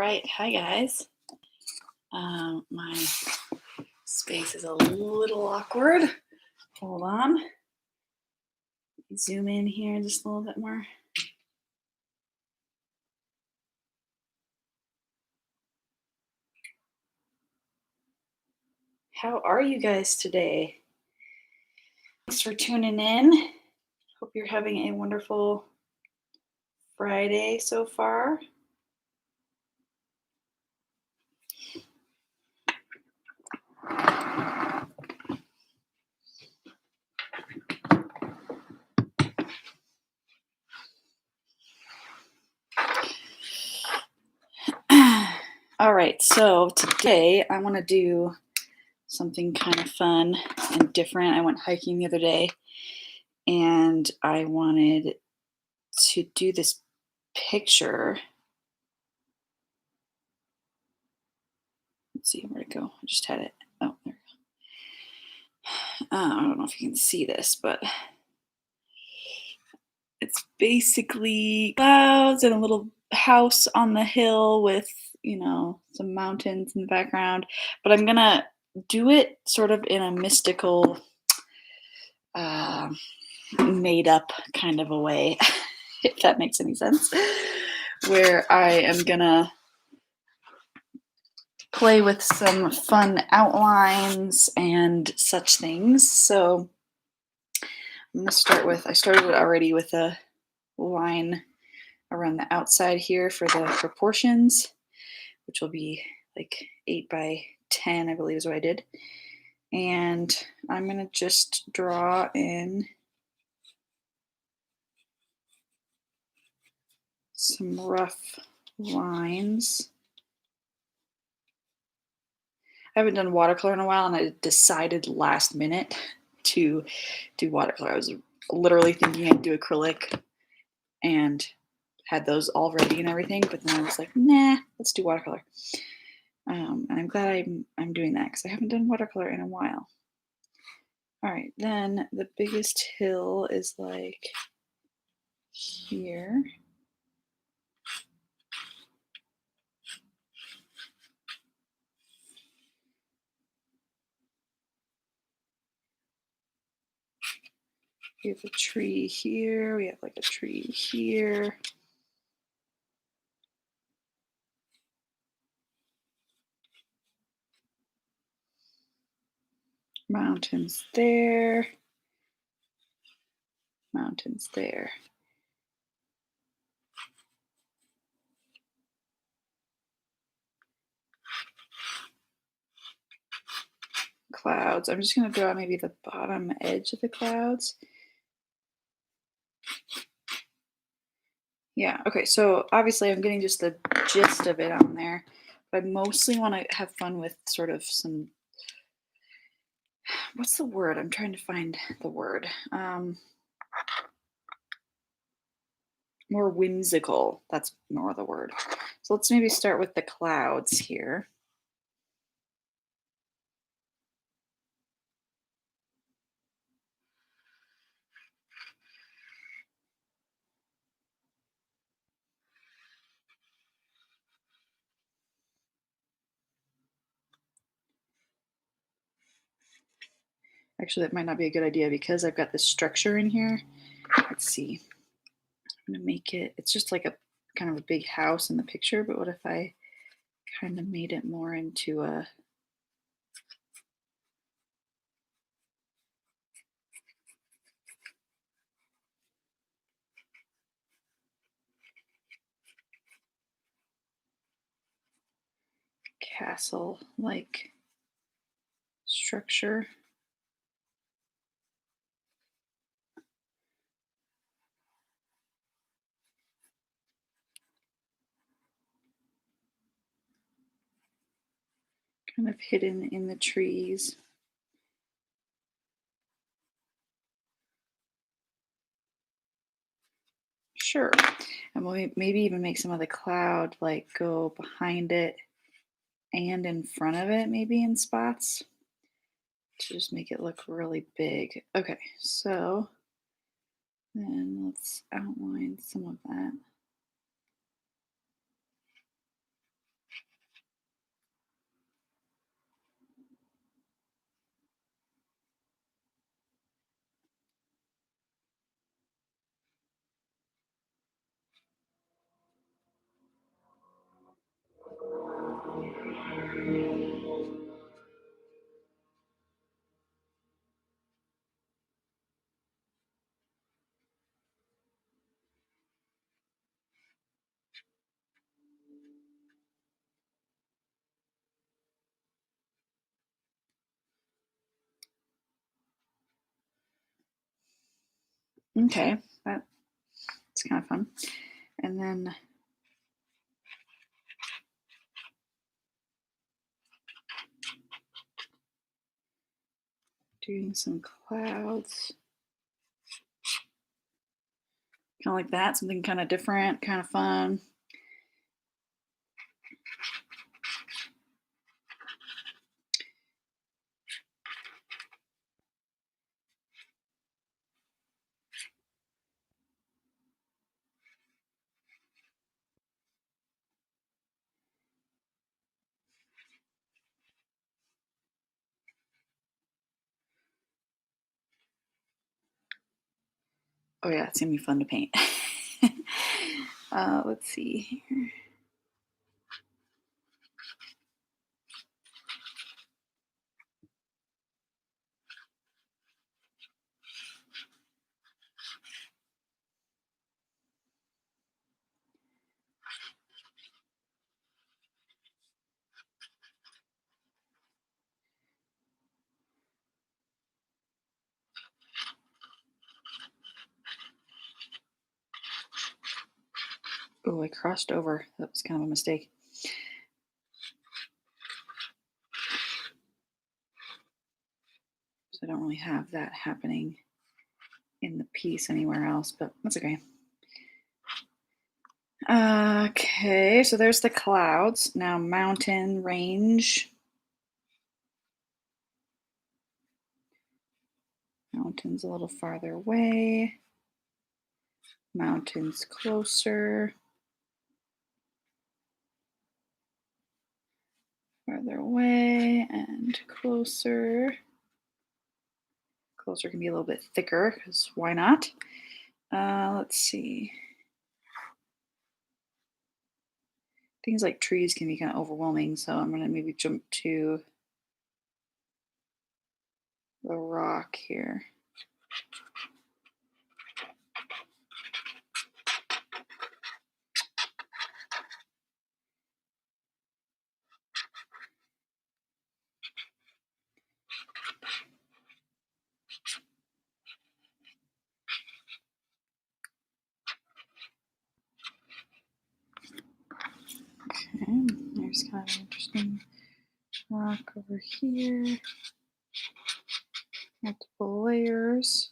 right, hi guys. My space is a little awkward. Hold on. Zoom in here just a little bit more. How are you guys today? Thanks for tuning in. Hope you're having a wonderful Friday so far. All right, so today I want to do something kind of fun and different. I went hiking the other day and I wanted to do this picture. Let's see, where'd it go? I just had it. Oh, there we go. I don't know if you can see this, but it's basically clouds and a little house on the hill with, some mountains in the background. But I'm going to do it sort of in a mystical, made up kind of a way, if that makes any sense, where I am going to play with some fun outlines and such things. So I'm going to start with, I started it already with a line around the outside here for the proportions, which will be like 8 by 10, I believe is what I did. And I'm going to just draw in some rough lines. I haven't done watercolor in a while, and I decided last minute to do watercolor. I was literally thinking I'd do acrylic and had those all ready and everything, but then I was like, nah, let's do watercolor. And I'm glad I'm doing that because I haven't done watercolor in a while. All right, then the biggest hill is like here. We have a tree here. We have like a tree here. Mountains there. Mountains there. Clouds. I'm just going to draw maybe the bottom edge of the clouds. Yeah, okay, so obviously I'm getting just the gist of it on there, but I mostly want to have fun with sort of some, what's the word? I'm trying to find the word. More whimsical. That's more the word. So let's maybe start with the clouds here. Actually, that might not be a good idea because I've got this structure in here. Let's see. I'm going to make it, it's just like a kind of a big house in the picture, but what if I kind of made it more into a castle-like structure? Kind of hidden in the trees. Sure. And we'll maybe even make some of the cloud like go behind it and in front of it, maybe in spots, to just make it look really big. Okay, so then let's outline some of that. Okay, that's kind of fun. And then doing some clouds. Kind of like that, something kind of different, kind of fun. Oh yeah, it's gonna be fun to paint. Let's see here. Oh, I crossed over. That was kind of a mistake. So I don't really have that happening in the piece anywhere else, but that's okay. Okay, so there's the clouds. Now mountain range. Mountains a little farther away. Mountains closer. Farther away and closer. Closer can be a little bit thicker because why not? Let's see. Things like trees can be kind of overwhelming, so I'm going to maybe jump to the rock here. Okay, there's kind of an interesting rock over here. Multiple layers.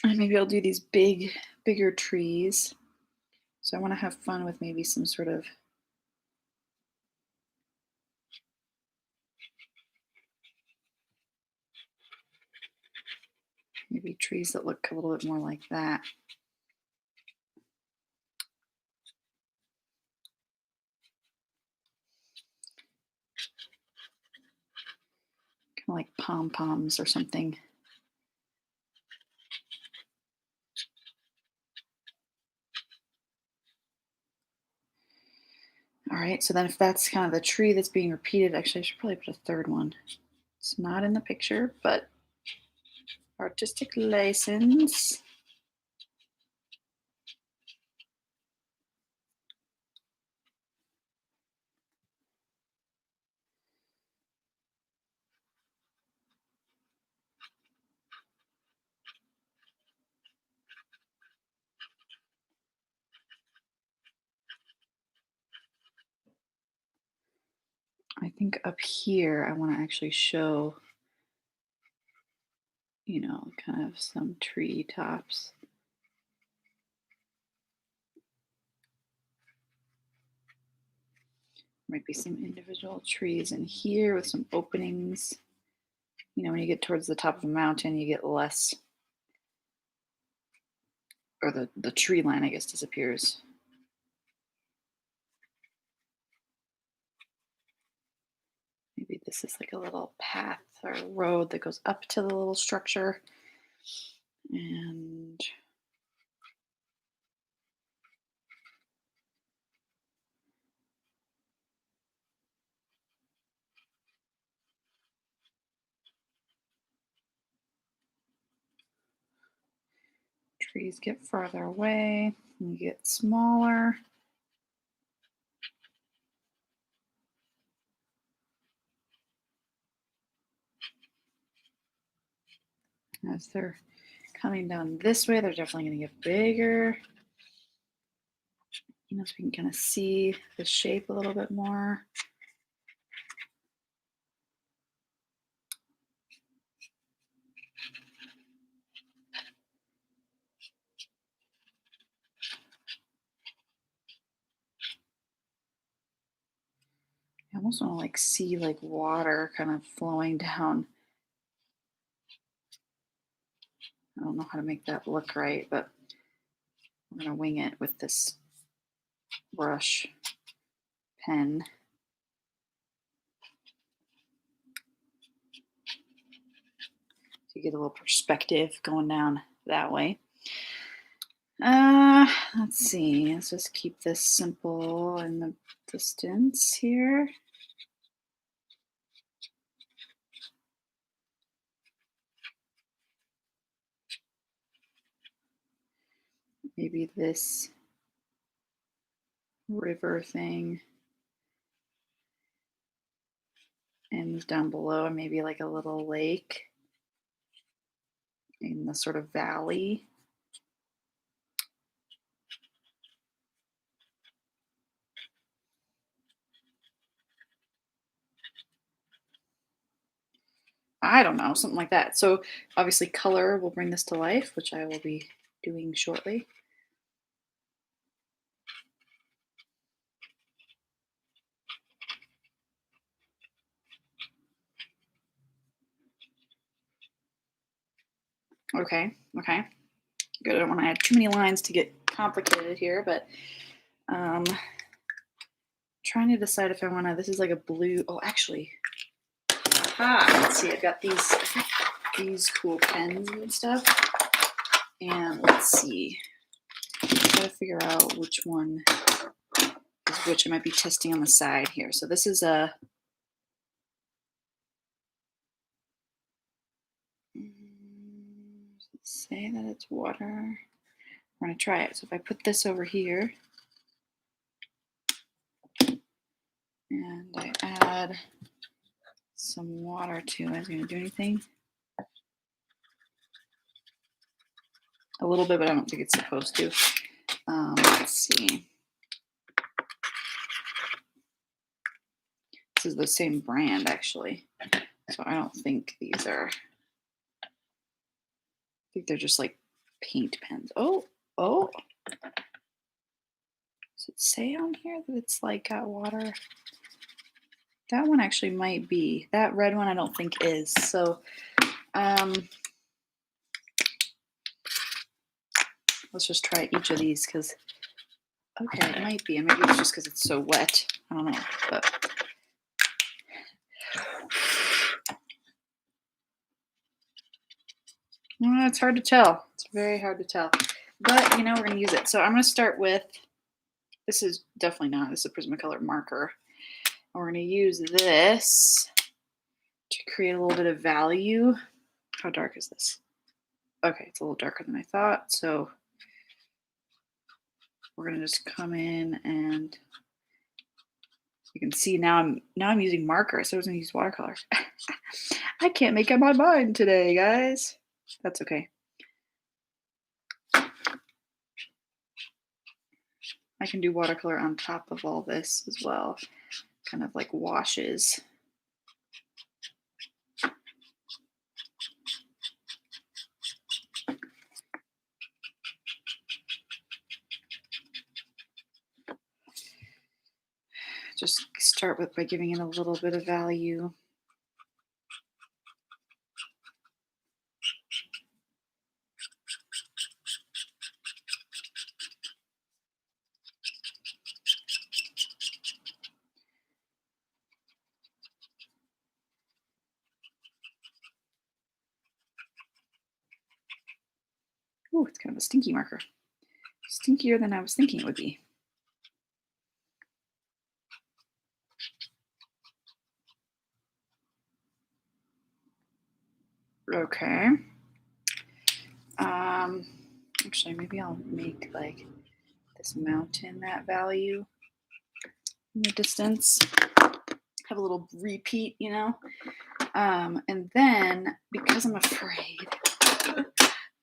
And maybe I'll do these bigger trees. So I want to have fun with maybe some sort of maybe trees that look a little bit more like that. Kind of like pom-poms or something. All right, so then if that's kind of the tree that's being repeated, actually I should probably put a third one. It's not in the picture, but artistic license. I think up here I want to actually show, kind of some tree tops. Might be some individual trees in here with some openings. When you get towards the top of a mountain, you get less, or the tree line, I guess, disappears. Maybe this is like a little path or road that goes up to the little structure. And trees get farther away and you get smaller. As they're coming down this way, they're definitely going to get bigger. You know, so we can kind of see the shape a little bit more. I almost want to like see like water kind of flowing down. I don't know how to make that look right, but we're going to wing it with this brush pen. So you get a little perspective going down that way. Let's see. Let's just keep this simple in the distance here. Maybe this river thing ends down below, and maybe like a little lake in the sort of valley. I don't know, something like that. So obviously color will bring this to life, which I will be doing shortly. Okay, good. I don't want to add too many lines to get complicated here, but trying to decide if I want to, this is like a blue, oh, actually, let's see, I've got these cool pens and stuff, and let's see, try to figure out which one is which. I might be testing on the side here. So this is a, say that it's water. We're going to try it. So if I put this over here and I add some water to it, is it going to do anything? A little bit, but I don't think it's supposed to. Let's see. This is the same brand, actually. So I don't think these are, I think they're just like paint pens. Oh. Does it say on here that it's like got water? That one actually might be. That red one I don't think is. So let's just try each of these because, okay, it might be. And maybe it's just because it's so wet. I don't know. But well, it's hard to tell. It's very hard to tell. But, you know, we're going to use it. So I'm going to start with, this is definitely not, this is a Prismacolor marker. And we're going to use this to create a little bit of value. How dark is this? Okay, it's a little darker than I thought. So we're going to just come in, and you can see now I'm using marker. So I was going to use watercolor. I can't make up my mind today, guys. That's okay. I can do watercolor on top of all this as well. Kind of like washes. Just start with by giving it a little bit of value. Ooh, it's kind of a stinky marker. Stinkier than I was thinking it would be. Okay. Actually, maybe I'll make like this mountain that value in the distance. Have a little repeat, you know. And then, because I'm afraid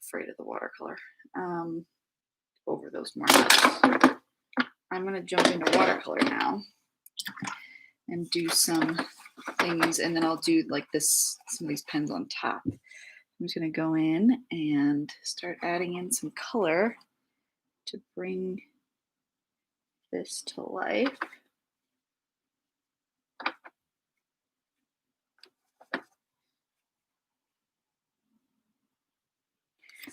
afraid of the watercolor over those markers. I'm going to jump into watercolor now and do some things, and then I'll do like this, some of these pens on top. I'm just going to go in and start adding in some color to bring this to life.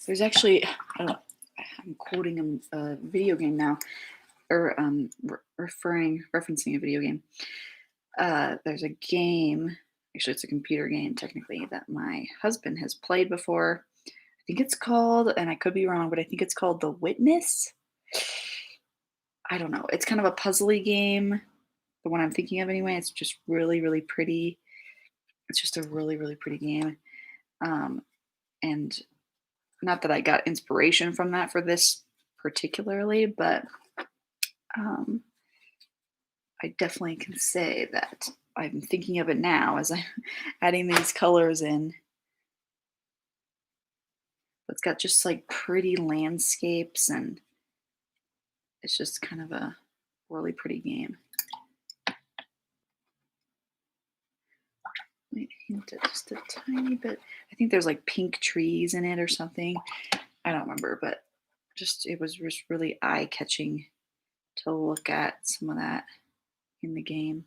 There's actually, I'm quoting a video game now, or referencing a video game. There's a game, actually it's a computer game technically, that my husband has played before. I think it's called, and I could be wrong, but I think it's called The Witness. I don't know. It's kind of a puzzly game. The one I'm thinking of anyway. It's just really, really pretty. It's just a really, really pretty game. And not that I got inspiration from that for this particularly, but I definitely can say that I'm thinking of it now as I'm adding these colors in. It's got just like pretty landscapes, and it's just kind of a really pretty game. Might hint at just a tiny bit. I think there's like pink trees in it or something. I don't remember, but it was just really eye-catching to look at some of that in the game.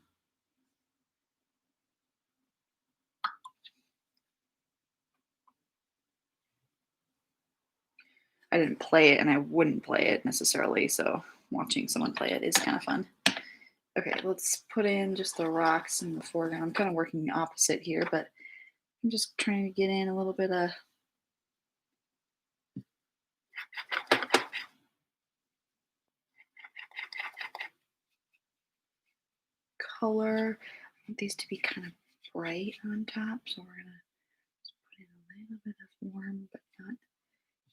I didn't play it, and I wouldn't play it necessarily, so watching someone play it is kind of fun. Okay, let's put in just the rocks in the foreground. I'm kind of working the opposite here, but I'm just trying to get in a little bit of color. I want these to be kind of bright on top, so we're gonna just put in a little bit of warm, but not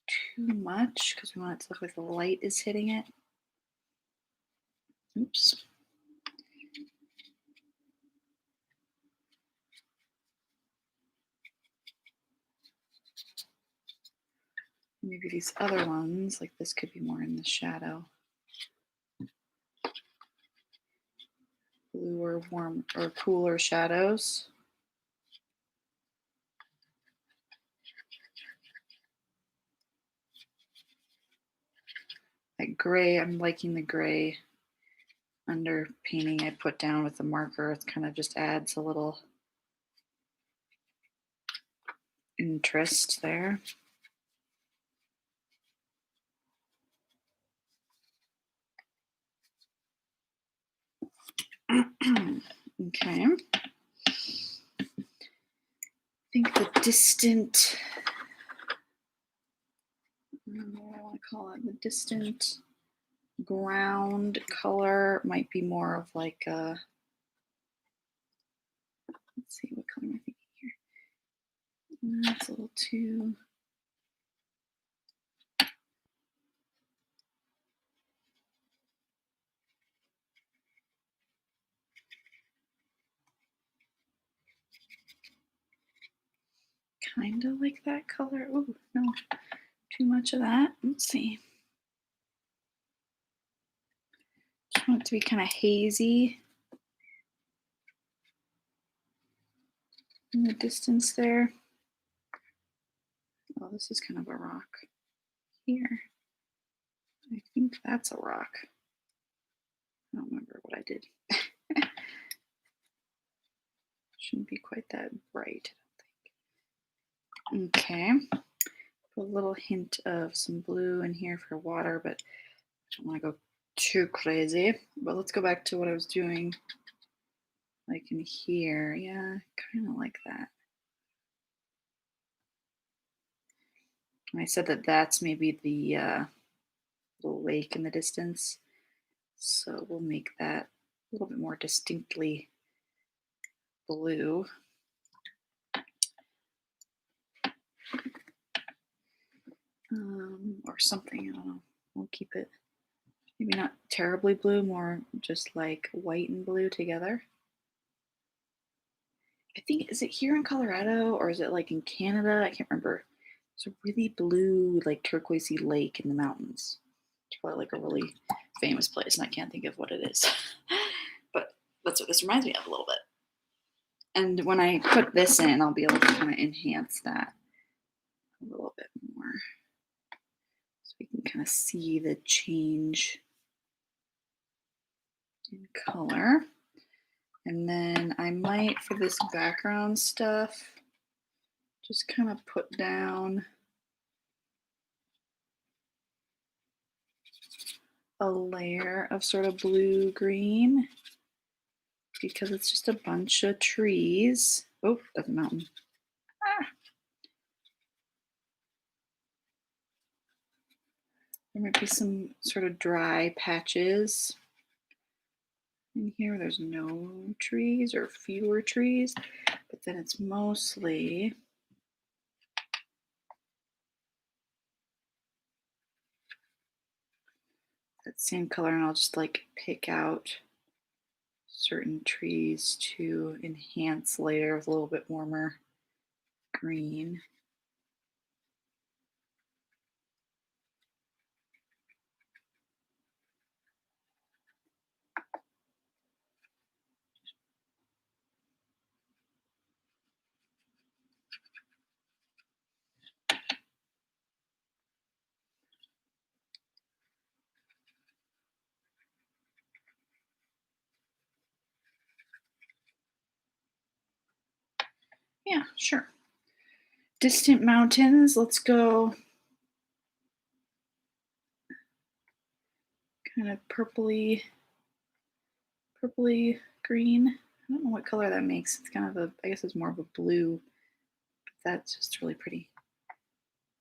too much, because we want it to look like the light is hitting it. Oops. Maybe these other ones, like this, could be more in the shadow. Blue or warm or cooler shadows. That gray, I'm liking the gray under painting I put down with the marker. It kind of just adds a little interest there. Okay. I think the distant, I don't know what I want to call it, the distant ground color might be more of like a, let's see, what color am I thinking here? That's a little too, kind of like that color. Oh, no, too much of that. Let's see. Just want it to be kind of hazy in the distance there. Oh, this is kind of a rock here. I think that's a rock. I don't remember what I did. Shouldn't be quite that bright, I don't think. Okay. Put a little hint of some blue in here for water, but I don't want to go too crazy. But let's go back to what I was doing, like in here. Yeah, kind of like that. And I said that that's maybe the little lake in the distance. So we'll make that a little bit more distinctly blue. Or something, I don't know. We'll keep it maybe not terribly blue, more just like white and blue together. I think, is it here in Colorado or is it like in Canada? I can't remember. It's a really blue, like turquoisey lake in the mountains. It's probably like a really famous place, and I can't think of what it is. But that's what this reminds me of a little bit. And when I put this in, I'll be able to kind of enhance that a little bit more. So we can kind of see the change in color. And then I might, for this background stuff, just kind of put down a layer of sort of blue-green because it's just a bunch of trees. Oh, that's a mountain. Ah. There might be some sort of dry patches in here. There's no trees or fewer trees, but then it's mostly that same color, and I'll just like pick out certain trees to enhance later with a little bit warmer green. Yeah, sure. Distant mountains, let's go kind of purpley green. I don't know what color that makes. It's kind of a, I guess it's more of a blue, but that's just really pretty.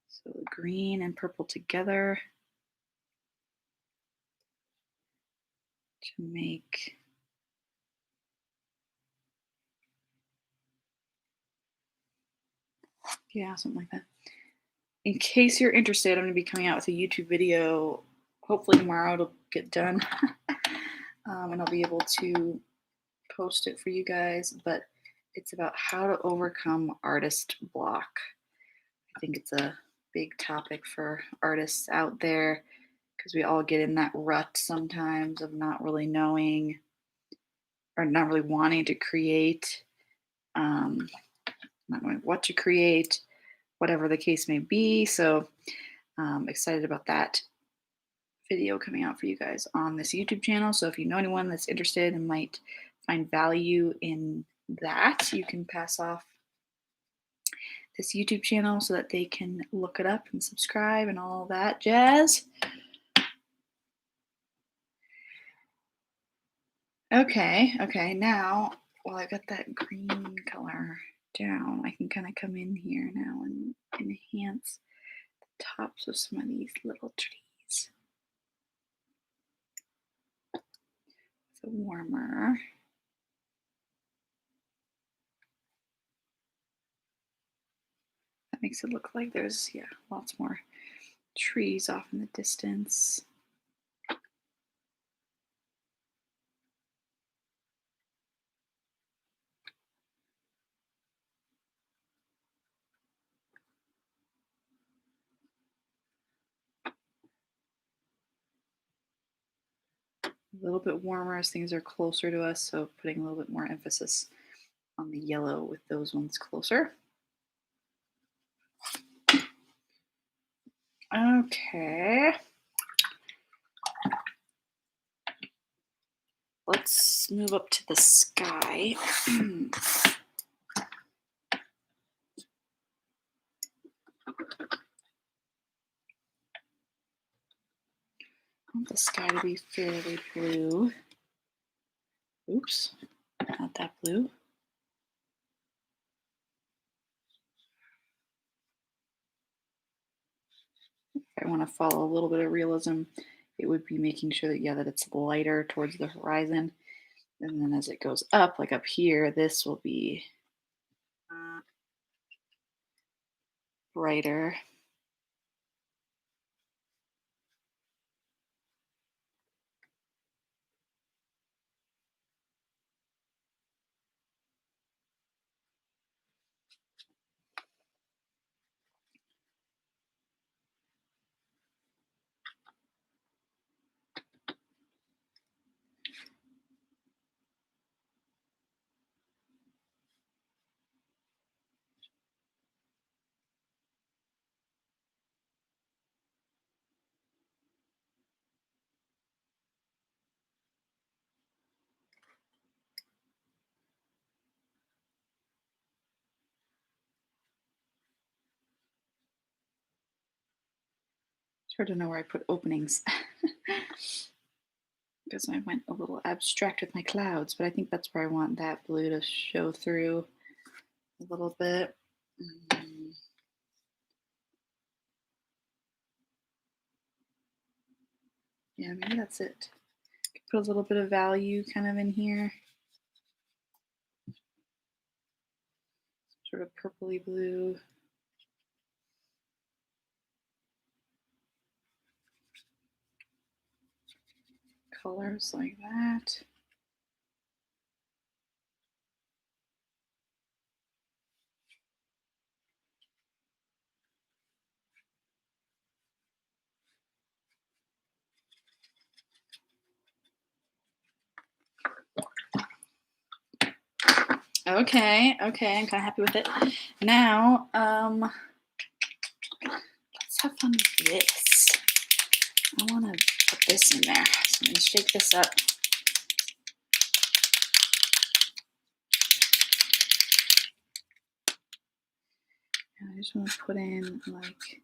So the green and purple together to make something like that. In case you're interested, I'm going to be coming out with a YouTube video. Hopefully tomorrow it'll get done, and I'll be able to post it for you guys. But it's about how to overcome artist block. I think it's a big topic for artists out there because we all get in that rut sometimes of not really knowing or not really wanting to create, not knowing what to create, whatever the case may be. So excited about that video coming out for you guys on this YouTube channel. So if you know anyone that's interested and might find value in that, you can pass off this YouTube channel so that they can look it up and subscribe and all that jazz. Okay, now while I got that green color down, I can kind of come in here now and enhance the tops of some of these little trees. So warmer. That makes it look like there's, lots more trees off in the distance. A little bit warmer as things are closer to us, so putting a little bit more emphasis on the yellow with those ones closer. Okay. Let's move up to the sky. I want the sky to be fairly blue. Oops, not that blue. If I want to follow a little bit of realism, it would be making sure that, that it's lighter towards the horizon. And then as it goes up, like up here, this will be brighter. It's hard to know where I put openings because I went a little abstract with my clouds, but I think that's where I want that blue to show through a little bit. Yeah, maybe that's it. Put a little bit of value kind of in here. Sort of purpley blue. Colors like that. Okay, I'm kind of happy with it. Now, let's have fun with this. I want to put this in there. So I'm going to shake this up. And I just want to put in like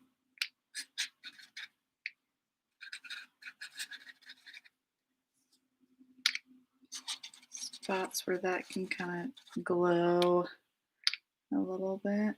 spots where that can kind of glow a little bit.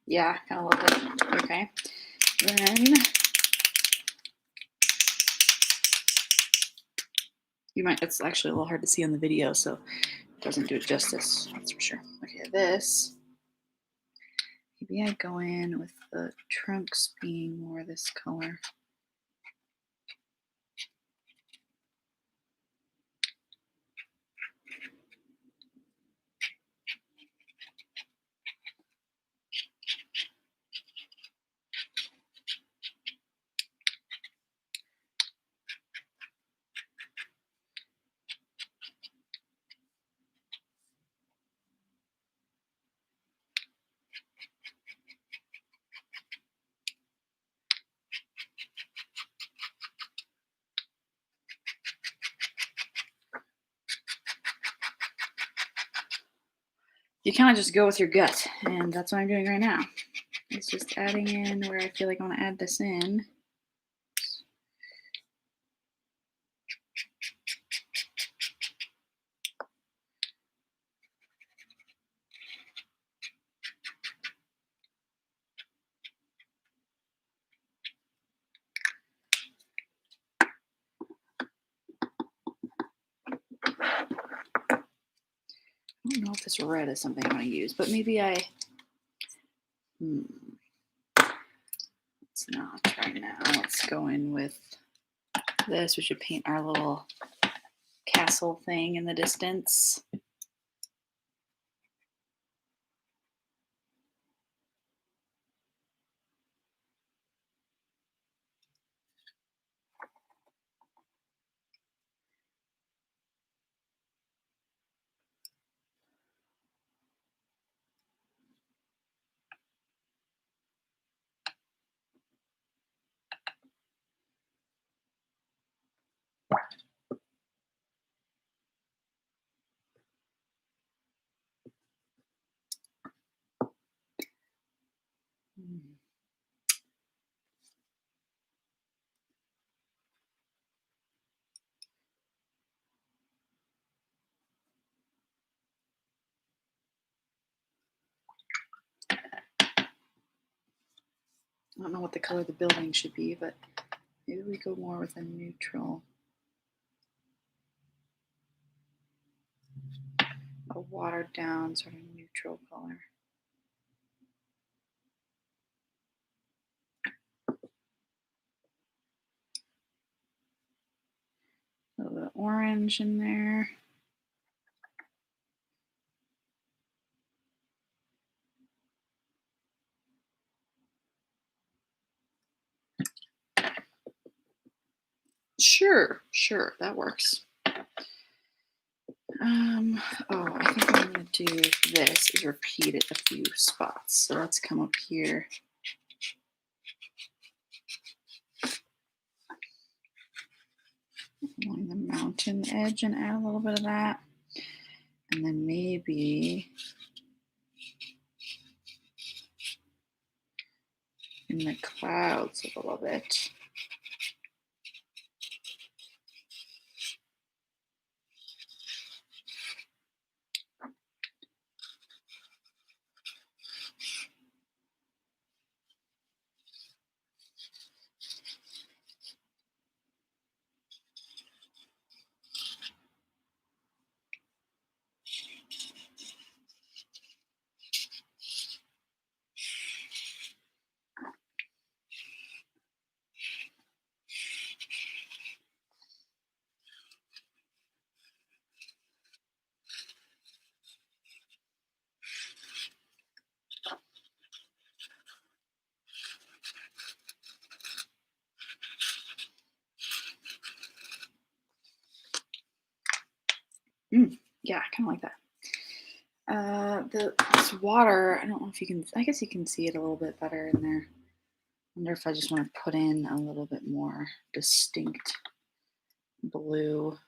Yeah, kind of love it. Okay. Then you might, it's actually a little hard to see on the video, so it doesn't do it justice, that's for sure. Okay, this, maybe I go in with the trunks being more this color. You kind of just go with your gut, and that's what I'm doing right now. It's just adding in where I feel like I want to add this in. I don't know if this red is something I'm going to use, but maybe I... Let's not right now. Let's go in with this. We should paint our little castle thing in the distance. I don't know what the color of the building should be, but maybe we go more with a neutral. a watered down sort of neutral color. A little bit of orange in there. Sure, that works. Oh, I think what I'm going to do this is repeat it a few spots. So let's come up here. Along the mountain edge and add a little bit of that. And then maybe in the clouds a little bit. Yeah, I kind of like that. This water, I don't know if you can, I guess you can see it a little bit better in there. I wonder if I just want to put in a little bit more distinct blue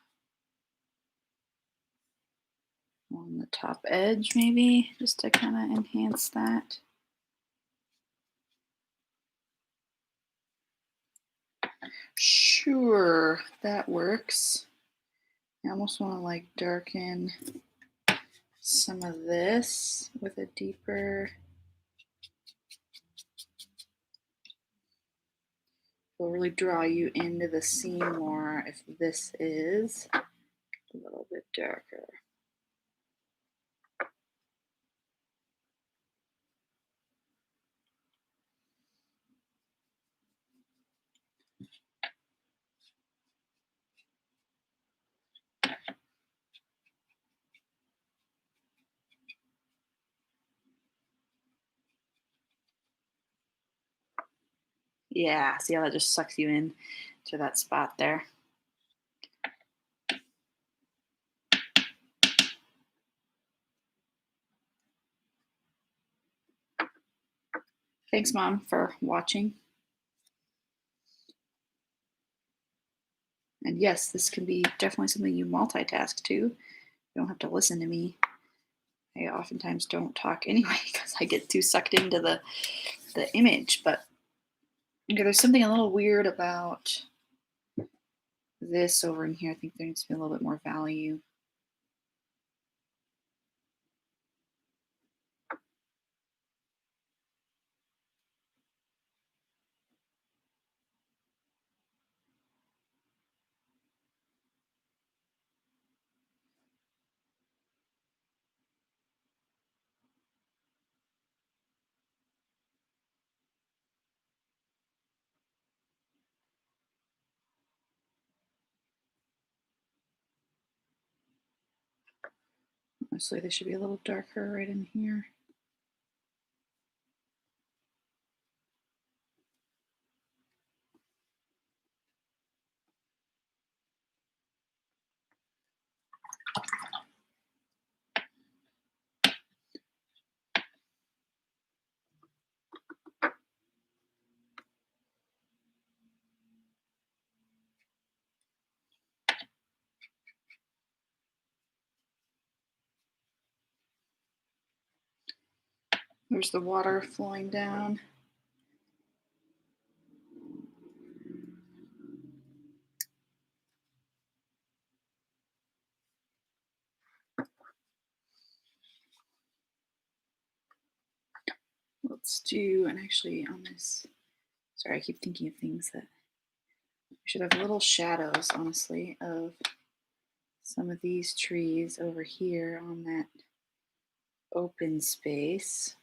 on the top edge, maybe, just to kind of enhance that. Sure, that works. I almost want to like darken some of this with a deeper, will really draw you into the scene more if this is a little bit darker. Yeah, see how that just sucks you in to that spot there? Thanks, Mom, for watching. And yes, this can be definitely something you multitask too. You don't have to listen to me. I oftentimes don't talk anyway because I get too sucked into the image. But okay, there's something a little weird about this over in here. I think there needs to be a little bit more value. Honestly, they should be a little darker right in here. There's the water flowing down. Let's do, and actually on this, sorry, I keep thinking of things that we should have little shadows, honestly, of some of these trees over here on that open space.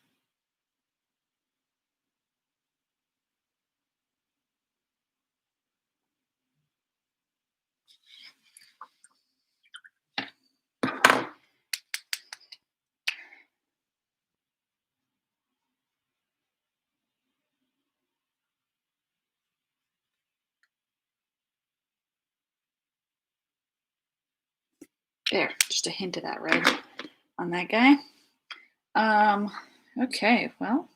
There, just a hint of that red on that guy. Okay, well,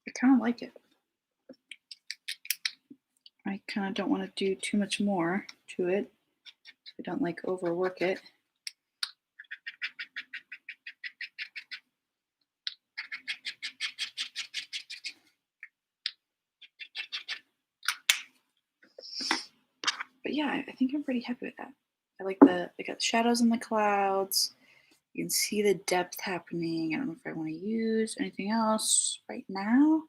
I kind of like it. I kind of don't want to do too much more to it. I don't like overwork it. But yeah, I think I'm pretty happy with that. I like I got the shadows in the clouds. You can see the depth happening. I don't know if I want to use anything else right now.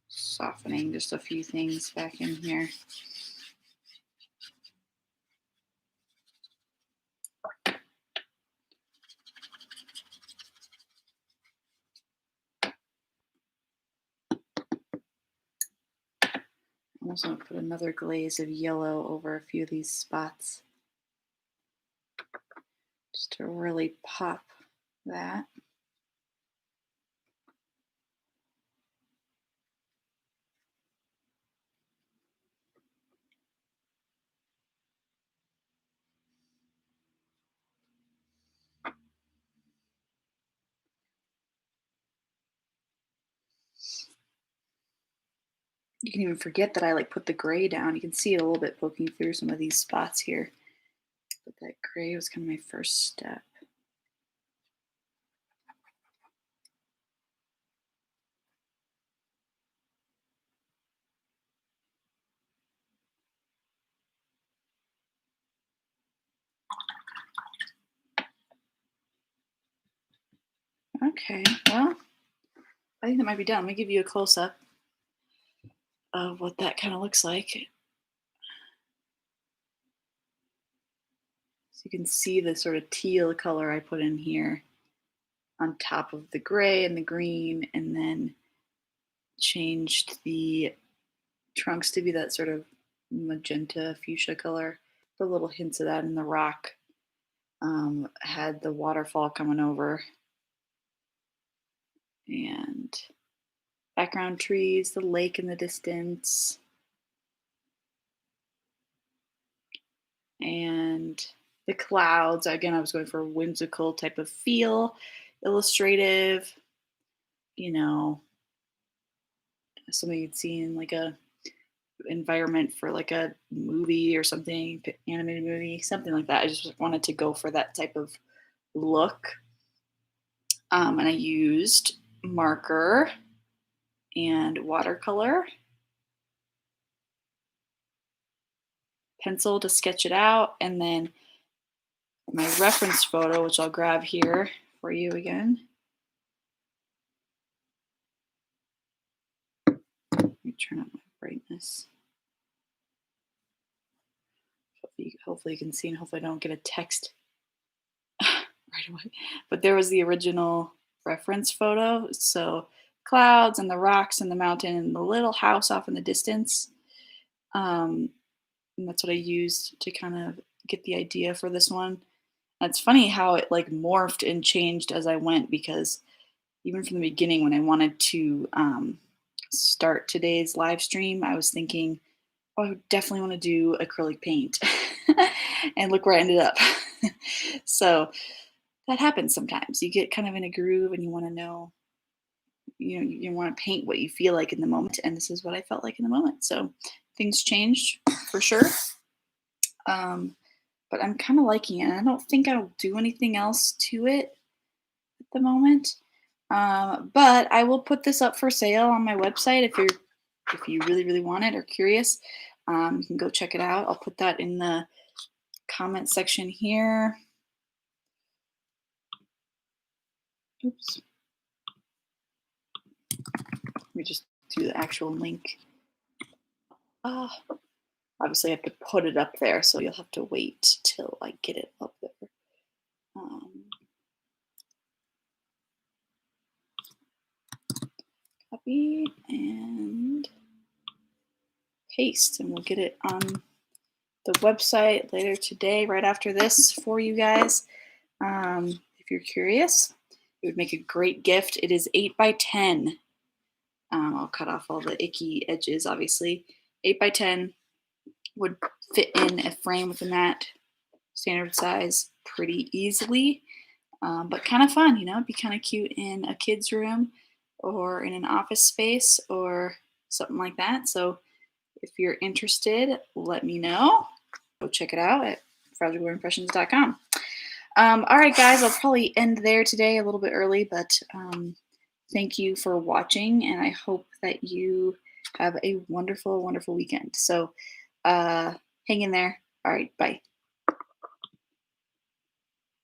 Softening just a few things back in here. I'm also going to put another glaze of yellow over a few of these spots just to really pop that. You can even forget that I like put the gray down. You can see it a little bit poking through some of these spots here. But that gray was kind of my first step. Okay, well, I think that might be done. Let me give you a close-up of what that kind of looks like. So you can see the sort of teal color I put in here on top of the gray and the green, and then changed the trunks to be that sort of magenta fuchsia color. The little hints of that in the rock. Had the waterfall coming over, and background trees, the lake in the distance, and the clouds. Again, I was going for a whimsical type of feel, illustrative, you know, something you'd see in like a environment for like a movie or something, animated movie, something like that. I just wanted to go for that type of look. And I used marker and watercolor, pencil to sketch it out, and then my reference photo, which I'll grab here for you again. Let me turn up my brightness. Hopefully you can see, and hopefully I don't get a text right away. But there was the original reference photo. So clouds and the rocks and the mountain and the little house off in the distance. And that's what I used to kind of get the idea for this one. And it's funny how it like morphed and changed as I went, because even from the beginning when I wanted to start today's live stream, I was thinking, oh, I would definitely want to do acrylic paint. And look where I ended up. So that happens sometimes. You get kind of in a groove and you want to know, you want to paint what you feel like in the moment. And this is what I felt like in the moment. So things changed for sure. But I'm kind of liking it. I don't think I'll do anything else to it at the moment. But I will put this up for sale on my website if you really, really want it or curious. You can go check it out. I'll put that in the comment section here. Oops. Let me just do the actual link. Obviously, I have to put it up there, so you'll have to wait till I get it up there. Copy and paste, and we'll get it on the website later today, right after this, for you guys. If you're curious, it would make a great gift. It is 8 by 10. I'll cut off all the icky edges, obviously. 8 by 10 would fit in a frame with a mat, standard size, pretty easily, but kind of fun, you know, it'd be kind of cute in a kid's room or in an office space or something like that. So if you're interested, let me know. Go check it out at fragileimpressions.com. All right, guys, I'll probably end there today a little bit early, but thank you for watching, and I hope that you have a wonderful, wonderful weekend. So hang in there. All right, bye.